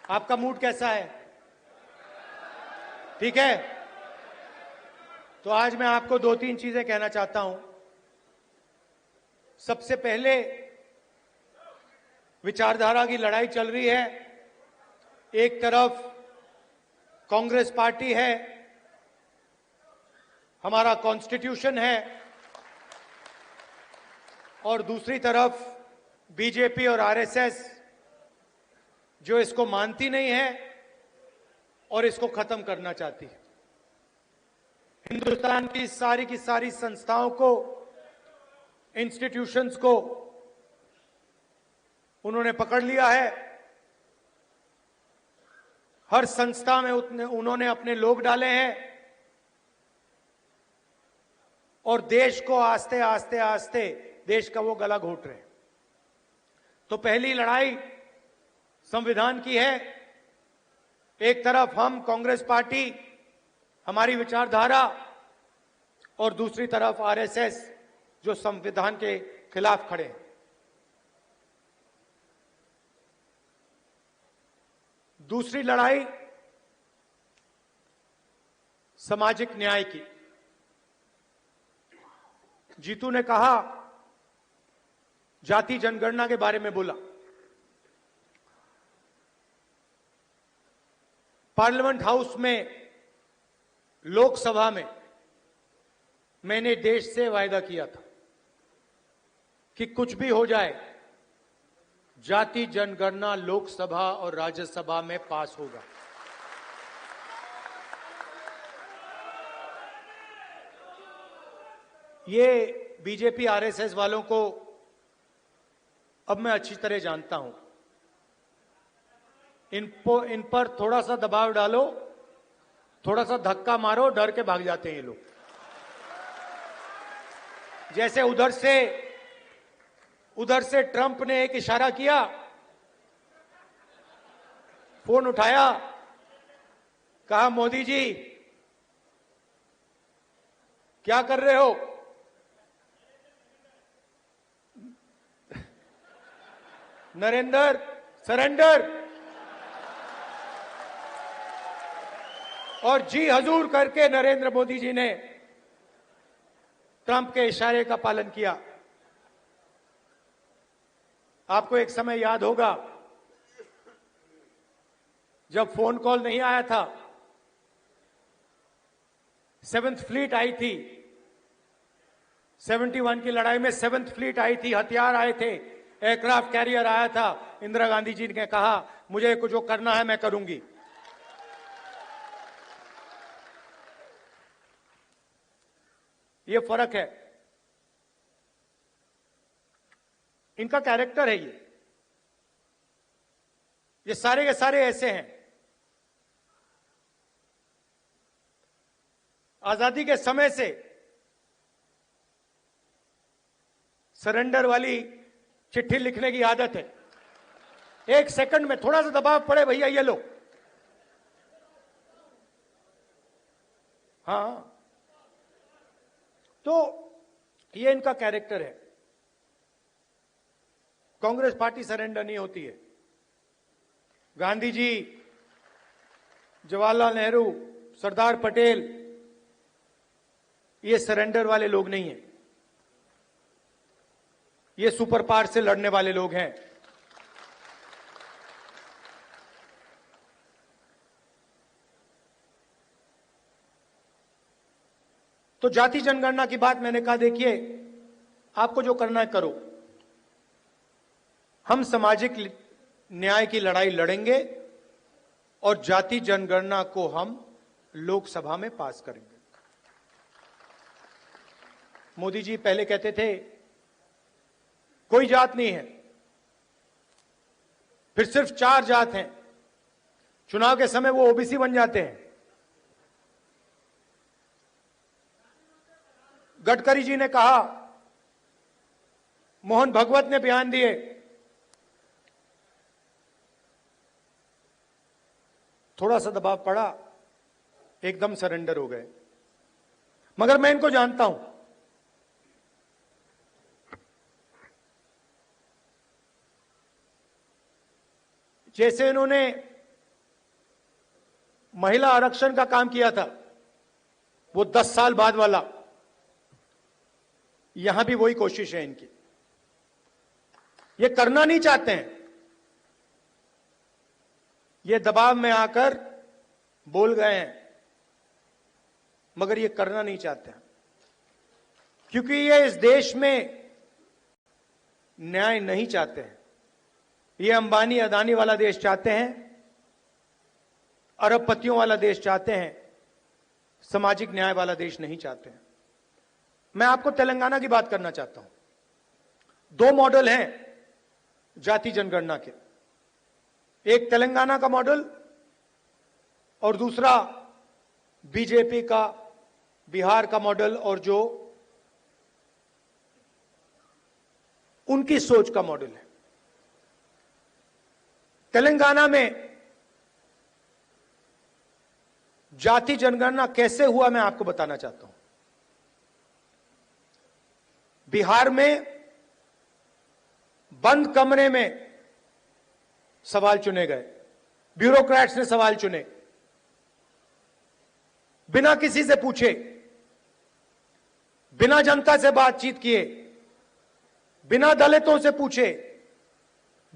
आपका मूड कैसा है? ठीक है, तो आज मैं आपको दो तीन चीजें कहना चाहता हूं। सबसे पहले, विचारधारा की लड़ाई चल रही है। एक तरफ कांग्रेस पार्टी है, हमारा कॉन्स्टिट्यूशन है, और दूसरी तरफ बीजेपी और आरएसएस जो इसको मानती नहीं है और इसको खत्म करना चाहती है। हिंदुस्तान की सारी संस्थाओं को, इंस्टीट्यूशंस को उन्होंने पकड़ लिया है। हर संस्था में उन्होंने अपने लोग डाले हैं और देश को आस्ते आस्ते आस्ते देश का वो गला घोट रहे हैं। तो पहली लड़ाई संविधान की है। एक तरफ हम कांग्रेस पार्टी, हमारी विचारधारा, और दूसरी तरफ आरएसएस जो संविधान के खिलाफ खड़े हैं। दूसरी लड़ाई सामाजिक न्याय की। जीतू ने कहा, जाति जनगणना के बारे में बोला। पार्लियामेंट हाउस में, लोकसभा में मैंने देश से वायदा किया था कि कुछ भी हो जाए, जाति जनगणना लोकसभा और राज्यसभा में पास होगा। ये बीजेपी आरएसएस वालों को अब मैं अच्छी तरह जानता हूं। इन पर थोड़ा सा दबाव डालो, थोड़ा सा धक्का मारो, डर के भाग जाते हैं ये लोग। जैसे उधर से ट्रंप ने एक इशारा किया, फोन उठाया, कहा मोदी जी क्या कर रहे हो? नरेंद्र सरेंडर, और जी हजूर करके नरेंद्र मोदी जी ने ट्रंप के इशारे का पालन किया। आपको एक समय याद होगा जब फोन कॉल नहीं आया था, 7th फ्लीट आई थी, 71 की लड़ाई में 7th फ्लीट आई थी, हथियार आए थे, एयरक्राफ्ट कैरियर आया था। इंदिरा गांधी जी ने कहा मुझे कुछ जो करना है मैं करूंगी। ये फर्क है, इनका कैरेक्टर है। ये सारे के सारे ऐसे हैं। आजादी के समय से सरेंडर वाली चिट्ठी लिखने की आदत है। एक सेकंड में थोड़ा सा दबाव पड़े, भैया ये लो। हाँ, तो ये इनका कैरेक्टर है। कांग्रेस पार्टी सरेंडर नहीं होती है। गांधी जी, जवाहरलाल नेहरू, सरदार पटेल, ये सरेंडर वाले लोग नहीं हैं। ये सुपर पावर से लड़ने वाले लोग हैं। तो जाति जनगणना की बात मैंने कहा, देखिए आपको जो करना है करो। हम सामाजिक न्याय की लड़ाई लड़ेंगे और जाति जनगणना को हम लोकसभा में पास करेंगे। मोदी जी पहले कहते थे कोई जात नहीं है, फिर सिर्फ 4 जात हैं। चुनाव के समय वो ओबीसी बन जाते हैं। गडकरी जी ने कहा, मोहन भगवत ने बयान दिए, थोड़ा सा दबाव पड़ा, एकदम सरेंडर हो गए। मगर मैं इनको जानता हूं। जैसे इन्होंने महिला आरक्षण का काम किया था, वो 10 साल बाद वाला, यहां भी वही कोशिश है इनकी। ये करना नहीं चाहते हैं, ये दबाव में आकर बोल गए हैं, मगर ये करना नहीं चाहते हैं, क्योंकि ये इस देश में न्याय नहीं चाहते हैं। ये अंबानी अदानी वाला देश चाहते हैं, अरबपतियों वाला देश चाहते हैं, सामाजिक न्याय वाला देश नहीं चाहते हैं। मैं आपको तेलंगाना की बात करना चाहता हूं। 2 मॉडल हैं जाति जनगणना के, एक तेलंगाना का मॉडल और दूसरा बीजेपी का बिहार का मॉडल, और जो उनकी सोच का मॉडल है। तेलंगाना में जाति जनगणना कैसे हुआ मैं आपको बताना चाहता हूं। बिहार में बंद कमरे में सवाल चुने गए, ब्यूरोक्रेट्स ने सवाल चुने, बिना किसी से पूछे, बिना जनता से बातचीत किए, बिना दलितों से पूछे,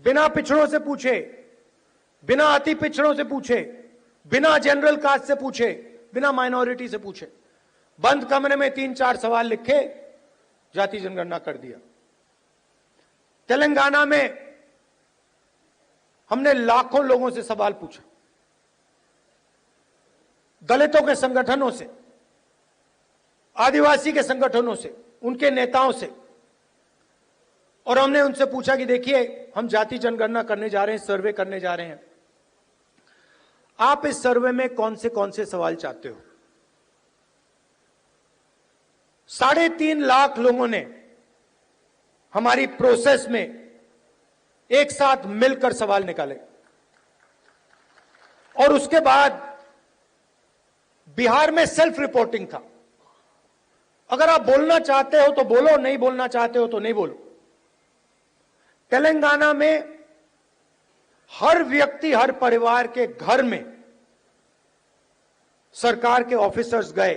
बिना पिछड़ों से पूछे, बिना अति पिछड़ों से पूछे, बिना जनरल कास्ट से पूछे, बिना माइनॉरिटी से पूछे, बंद कमरे में 3-4 सवाल लिखे, जाति जनगणना कर दिया। तेलंगाना में हमने लाखों लोगों से सवाल पूछा, दलितों के संगठनों से, आदिवासी के संगठनों से, उनके नेताओं से, और हमने उनसे पूछा कि देखिए हम जाति जनगणना करने जा रहे हैं, सर्वे करने जा रहे हैं, आप इस सर्वे में कौन से सवाल चाहते हो। 3.5 लाख लोगों ने हमारी प्रोसेस में एक साथ मिलकर सवाल निकाले, और उसके बाद बिहार में सेल्फ रिपोर्टिंग था। अगर आप बोलना चाहते हो तो बोलो, नहीं बोलना चाहते हो तो नहीं बोलो। तेलंगाना में हर व्यक्ति, हर परिवार के घर में सरकार के ऑफिसर्स गए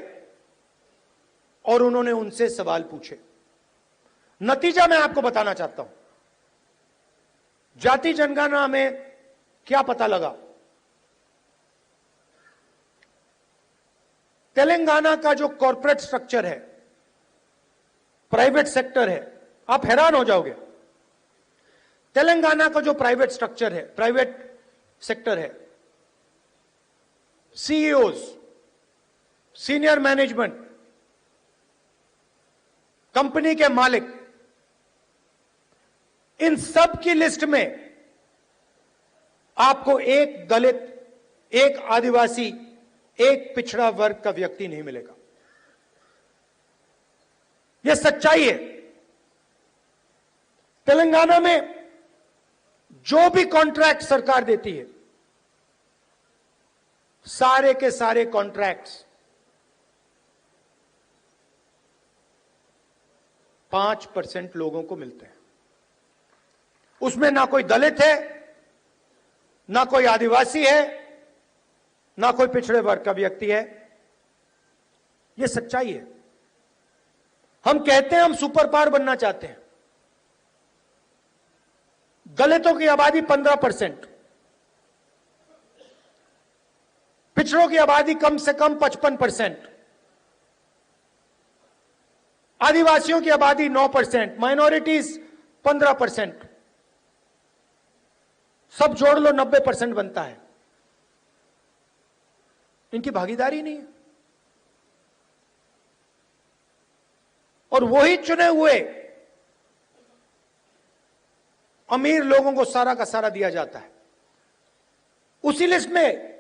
और उन्होंने उनसे सवाल पूछे। नतीजा मैं आपको बताना चाहता हूं। जाति जनगणना में क्या पता लगा। तेलंगाना का जो कॉर्पोरेट स्ट्रक्चर है, प्राइवेट सेक्टर है, आप हैरान हो जाओगे। तेलंगाना का जो प्राइवेट स्ट्रक्चर है, प्राइवेट सेक्टर है, सीईओज, सीनियर मैनेजमेंट, कंपनी के मालिक, इन सब की लिस्ट में आपको एक दलित, एक आदिवासी, एक पिछड़ा वर्ग का व्यक्ति नहीं मिलेगा। यह सच्चाई है। तेलंगाना में जो भी कॉन्ट्रैक्ट सरकार देती है, सारे के सारे कॉन्ट्रैक्ट्स 5% लोगों को मिलते हैं। उसमें ना कोई दलित है, ना कोई आदिवासी है, ना कोई पिछड़े वर्ग का व्यक्ति है। यह सच्चाई है। हम कहते हैं हम सुपर पावर बनना चाहते हैं। दलितों की आबादी 15%, पिछड़ों की आबादी कम से कम 55%, आदिवासियों की आबादी 9%, माइनॉरिटीज 15%, सब जोड़ लो 90% बनता है। इनकी भागीदारी नहीं है। और वही चुने हुए अमीर लोगों को सारा का सारा दिया जाता है। उसी लिस्ट में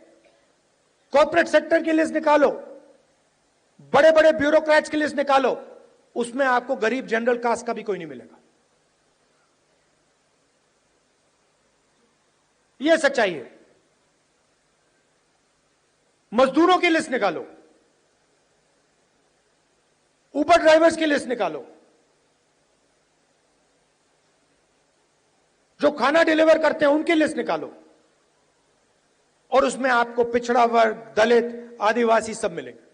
कॉर्पोरेट सेक्टर की लिस्ट निकालो, बड़े बड़े ब्यूरोक्रेट्स की लिस्ट निकालो, उसमें आपको गरीब जनरल कास्ट का भी कोई नहीं मिलेगा। यह सच्चाई है। मजदूरों की लिस्ट निकालो, उबर ड्राइवर्स की लिस्ट निकालो, जो खाना डिलीवर करते हैं उनकी लिस्ट निकालो, और उसमें आपको पिछड़ा वर्ग, दलित, आदिवासी सब मिलेंगे।